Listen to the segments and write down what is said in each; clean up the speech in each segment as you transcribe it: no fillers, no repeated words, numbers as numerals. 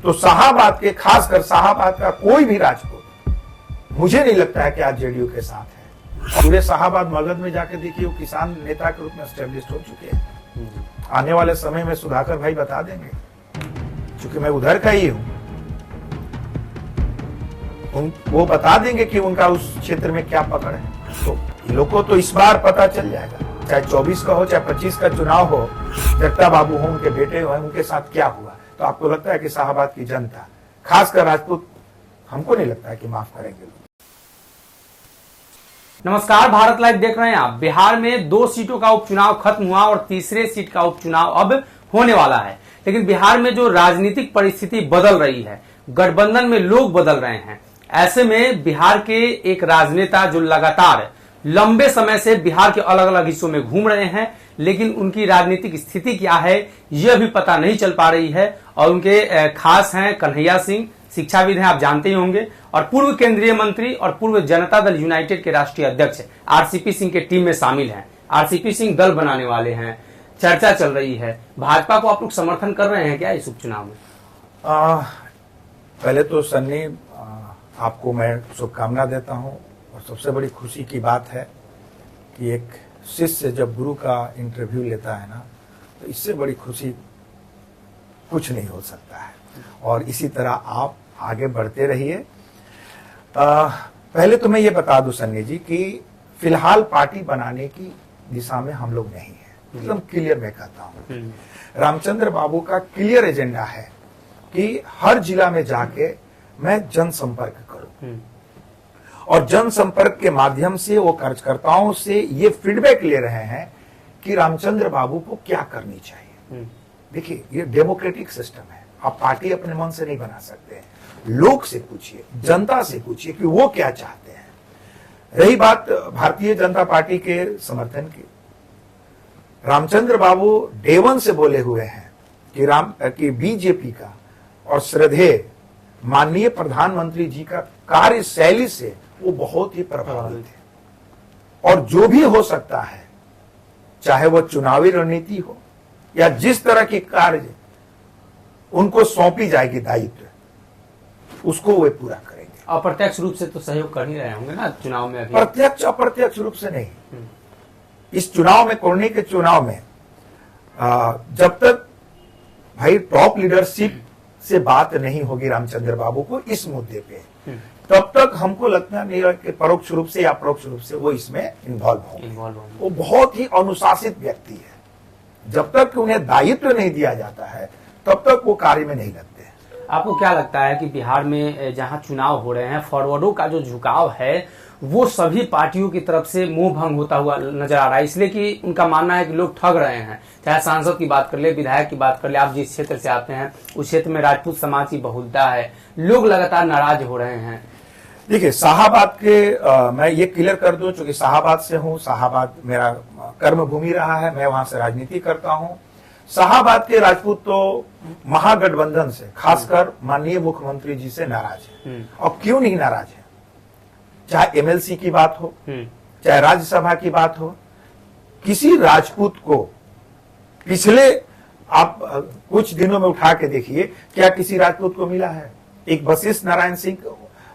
तो शाहाबाद के, खासकर शाहाबाद का कोई भी राजपूत मुझे नहीं लगता है कि आज जेडीयू के साथ है। पूरे शाहाबाद मगध में जाके देखिए, वो किसान नेता के रूप में एस्टेब्लिश हो चुके हैं। आने वाले समय में सुधाकर भाई बता देंगे, क्योंकि मैं उधर का ही हूं, वो बता देंगे कि उनका उस क्षेत्र में क्या पकड़ है। तो लोगों को तो इस बार पता चल जाएगा, चाहे 24 का हो चाहे 25 का चुनाव हो, जगता बाबू हो, उनके बेटे हो, उनके साथ क्या हुआ। तो आपको लगता है कि शाहाबाद की जनता, खासकर राजपूत, हमको नहीं लगता है कि माफ करेंगे। नमस्कार, भारत लाइव देख रहे हैं आप। बिहार में 2 सीटों का उपचुनाव खत्म हुआ और तीसरे सीट का उपचुनाव अब होने वाला है। लेकिन बिहार में जो राजनीतिक परिस्थिति बदल रही है, गठबंधन में लोग बदल रहे हैं, ऐसे में बिहार के एक राजनेता जो लगातार लंबे समय से बिहार के अलग अलग हिस्सों में घूम रहे हैं, लेकिन उनकी राजनीतिक स्थिति क्या है यह भी पता नहीं चल पा रही है। और उनके खास हैं कन्हैया सिंह, शिक्षाविद हैं, आप जानते ही होंगे, और पूर्व केंद्रीय मंत्री और पूर्व जनता दल यूनाइटेड के राष्ट्रीय अध्यक्ष आरसीपी सिंह के टीम में शामिल हैं। आरसीपी सिंह दल बनाने वाले हैं, चर्चा चल रही है। भाजपा को आप लोग समर्थन कर रहे हैं क्या इस उपचुनाव में? पहले तो सन्नी, आपको मैं शुभकामना देता हूं, और सबसे बड़ी खुशी की बात है कि एक शिष्य जब गुरु का इंटरव्यू लेता है ना, तो इससे बड़ी खुशी कुछ नहीं हो सकता है। और इसी तरह आप आगे बढ़ते रहिए। पहले तो मैं ये बता दूं सन्नी जी कि फिलहाल पार्टी बनाने की दिशा में हम लोग नहीं है, एकदम क्लियर मैं कहता हूं। रामचंद्र बाबू का क्लियर एजेंडा है कि हर जिला में जाके मैं जनसंपर्क करूं, और जनसंपर्क के माध्यम से वो कार्यकर्ताओं से ये फीडबैक ले रहे हैं कि रामचंद्र बाबू को क्या करनी चाहिए। देखिए, ये डेमोक्रेटिक सिस्टम है, आप पार्टी अपने मन से नहीं बना सकते हैं। लोग से पूछिए, जनता से पूछिए कि वो क्या चाहते हैं। रही बात भारतीय जनता पार्टी के समर्थन की, रामचंद्र बाबू डे वन से बोले हुए हैं कि बीजेपी का और श्रद्धेय माननीय प्रधानमंत्री जी का कार्यशैली से वो बहुत ही प्रभावित है। और जो भी हो सकता है, चाहे वो चुनावी रणनीति हो या जिस तरह की कार्य उनको सौंपी जाएगी दायित्व, उसको वे पूरा करेंगे। अप्रत्यक्ष रूप से तो सहयोग कर ही रहे होंगे ना चुनाव में अभी? प्रत्यक्ष अप्रत्यक्ष रूप से नहीं। इस चुनाव में, कोरोना के चुनाव में, जब तक भाई टॉप लीडरशिप से बात नहीं होगी रामचंद्र बाबू को इस मुद्दे पे, तब तक हमको लगता नहीं है कि परोक्ष रूप से या अप्रोक्ष रूप से वो इसमें इन्वॉल्व होंगे। वो बहुत ही अनुशासित व्यक्ति है। जब तक उन्हें दायित्व नहीं दिया जाता है, तब तक वो कार्य में नहीं लगते। आपको क्या लगता है कि बिहार में जहां चुनाव हो रहे हैं, फॉरवर्डों का जो झुकाव है वो सभी पार्टियों की तरफ से मुंह भंग होता हुआ नजर आ रहा है, इसलिए कि उनका मानना है कि लोग ठग रहे हैं। चाहे सांसद की बात कर ले, विधायक की बात कर ले, आप जिस क्षेत्र से आते हैं उस क्षेत्र में राजपूत समाज की बहुलता है, लोग लगातार नाराज हो रहे हैं। देखिए, शाहाबाद के मैं ये क्लियर कर दूं, चूंकि शाहाबाद से हूं, शाहाबाद मेरा कर्म भूमि रहा है, मैं वहां से राजनीति करता हूं। शाहाबाद के राजपूत तो महागठबंधन से, खासकर माननीय मुख्यमंत्री जी से नाराज है। और क्यों नहीं नाराज है? चाहे एमएलसी की बात हो, चाहे राज्यसभा की बात हो, किसी राजपूत को पिछले आप कुछ दिनों में उठा के देखिए, क्या किसी राजपूत को मिला है? एक वशिष्ठ नारायण सिंह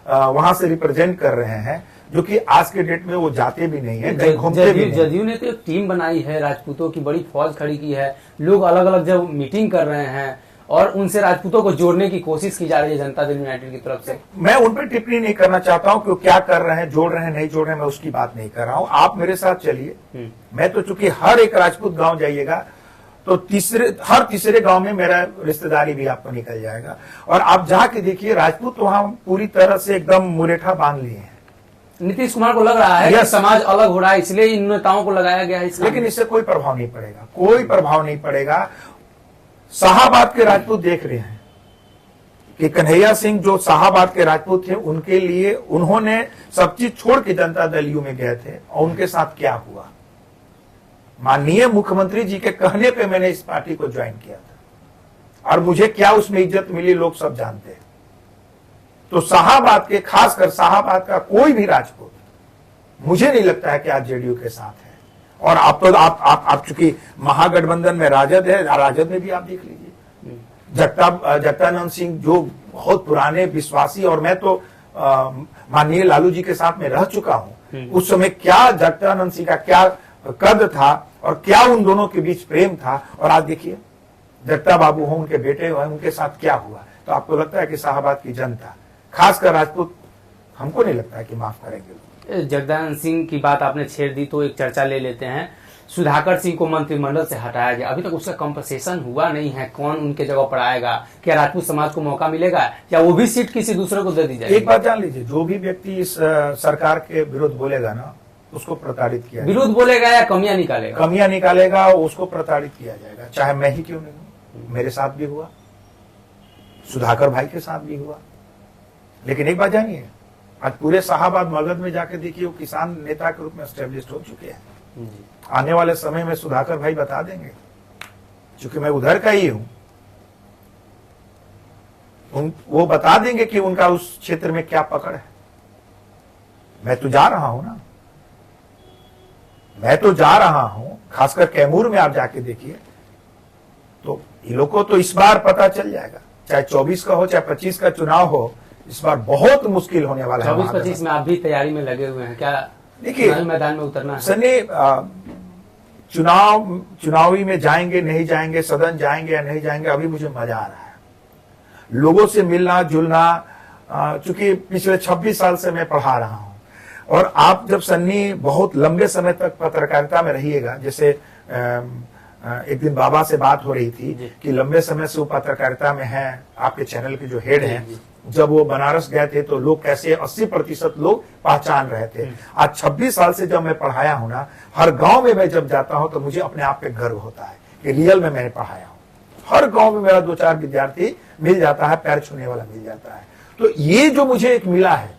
वहां से रिप्रेजेंट कर रहे हैं, जो कि आज के डेट में वो जाते भी नहीं है, कहीं घूमते भी नहीं। जदयू ने तो एक टीम बनाई है, राजपूतों की बड़ी फौज खड़ी की है, लोग अलग अलग जब मीटिंग कर रहे हैं और उनसे राजपूतों को जोड़ने की कोशिश की जा रही है जनता दल यूनाइटेड की तरफ से। मैं उन पर टिप्पणी नहीं करना चाहता हूं कि क्या कर रहे हैं, जोड़ रहे हैं, नहीं जोड़ रहे हैं, मैं उसकी बात नहीं कर रहा हूं। आप मेरे साथ चलिए। मैं तो चूंकि हर एक राजपूत गांव जाइएगा तो हर तीसरे गांव में मेरा रिश्तेदारी भी आपको निकल जाएगा, और आप जाके देखिए राजपूत वहां पूरी तरह से एकदम मुरेठा बांध लिए हैं। नीतीश कुमार को लग रहा है कि समाज अलग हो रहा है, इसलिए इन नेताओं को लगाया गया है। लेकिन इससे कोई प्रभाव नहीं पड़ेगा, कोई प्रभाव नहीं पड़ेगा। शाहाबाद के राजपूत देख रहे हैं कि कन्हैया सिंह जो शाहाबाद के राजपूत थे, उनके लिए उन्होंने सब चीज छोड़ के जनता दल यू में गए थे, और उनके साथ क्या हुआ। माननीय मुख्यमंत्री जी के कहने पे मैंने इस पार्टी को ज्वाइन किया था, और मुझे क्या उसमें इज्जत मिली लोग सब जानते हैं। तो शाहाबाद के, खासकर शाहाबाद का कोई भी राजपूत मुझे नहीं लगता है कि आज जेडीयू के साथ है। और आप चूंकि महागठबंधन में राजद है, राजद में भी आप देख लीजिए जगदानंद सिंह जो बहुत पुराने विश्वासी, और मैं तो माननीय लालू जी के साथ में रह चुका हूं, उस समय क्या जगदानंद सिंह का क्या कद था और क्या उन दोनों के बीच प्रेम था, और आज देखिए जगता बाबू हो, उनके बेटे हो, उनके साथ क्या हुआ। तो आपको लगता है कि शाहाबाद की जनता, खासकर राजपूत, हमको नहीं लगता है कि माफ करेंगे। जगदानंद सिंह की बात आपने छेड़ दी तो एक चर्चा ले लेते हैं। सुधाकर सिंह को मंत्रिमंडल से हटाया गया, अभी तक उसका कंपनसेशन हुआ नहीं है, कौन उनके जगह पर आएगा, क्या राजपूत समाज को मौका मिलेगा या वो भी सीट किसी दूसरे को दे दी जाएगी? एक बात जान लीजिए, जो भी व्यक्ति इस सरकार के विरुद्ध बोलेगा ना, उसको प्रताड़ित किया जाएगा। विरोध बोलेगा या कमियां निकालेगा? कमियां निकालेगा, उसको प्रताड़ित किया जाएगा, चाहे मैं ही क्यों नहीं हूं। मेरे साथ भी हुआ, सुधाकर भाई के साथ भी हुआ। लेकिन एक बात जानिए, आज पूरे शाहाबाद मगध में जाके देखिए, वो किसान नेता के रूप में एस्टेब्लिश हो चुके हैं। आने वाले समय में सुधाकर भाई बता देंगे, क्योंकि मैं उधर का ही हूं, वो बता देंगे कि उनका उस क्षेत्र में क्या पकड़ है। मैं तो जा रहा हूं ना, मैं तो जा रहा हूं, खासकर कैमूर में आप जाके देखिए, तो इन लोगों को तो इस बार पता चल जाएगा, चाहे 24 का हो चाहे 25 का चुनाव हो, इस बार बहुत मुश्किल होने वाला है। 24-25 में आप भी तैयारी में लगे हुए हैं क्या? देखिए मैदान में उतरना है सनी, चुनावी में जाएंगे नहीं जाएंगे, सदन जाएंगे या नहीं जाएंगे, अभी मुझे मजा आ रहा है लोगों से मिलना जुलना। चूंकि पिछले 26 साल से मैं पढ़ा रहा हूं, और आप जब सन्नी बहुत लंबे समय तक पत्रकारिता में रहिएगा, जैसे एक दिन बाबा से बात हो रही थी कि लंबे समय से वो पत्रकारिता में है, आपके चैनल के जो हेड हैं, जब वो बनारस गए थे तो लोग कैसे 80% लोग पहचान रहे थे। आज 26 साल से जब मैं पढ़ाया हूं ना, हर गांव में मैं जब जाता हूं तो मुझे अपने आप पे गर्व होता है कि रियल में मैंने पढ़ाया हूं। हर गांव में मेरा 2-4 विद्यार्थी मिल जाता है, पैर छूने वाला मिल जाता है। तो ये जो मुझे एक मिला है,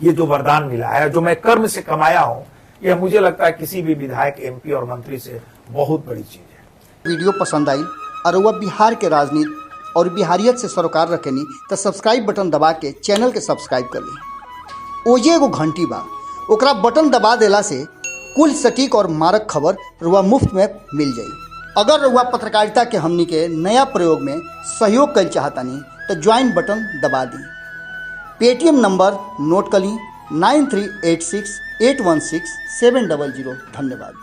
ये जो वरदान मिला है, जो मैं कर्म से कमाया हूं, यह मुझे लगता है किसी भी विधायक, एमपी और मंत्री से बहुत बड़ी चीज है। वीडियो पसंद आई और वह बिहार के राजनीति और बिहारियत से सरोकार रखेनी तो सब्सक्राइब बटन दबा के चैनल के सब्सक्राइब कर ली। ओजे एगो घंटी बा, ओकरा बटन दबा देला से कुल सटीक और मारक खबर रुआ मुफ्त में मिल जाई। अगर रुआ पत्रकारिता के हमनी के नया प्रयोग में सहयोग कर चाहतानी तो ज्वाइन बटन दबा दी। पेटीएम नंबर नोट कर ली 9386816700। धन्यवाद।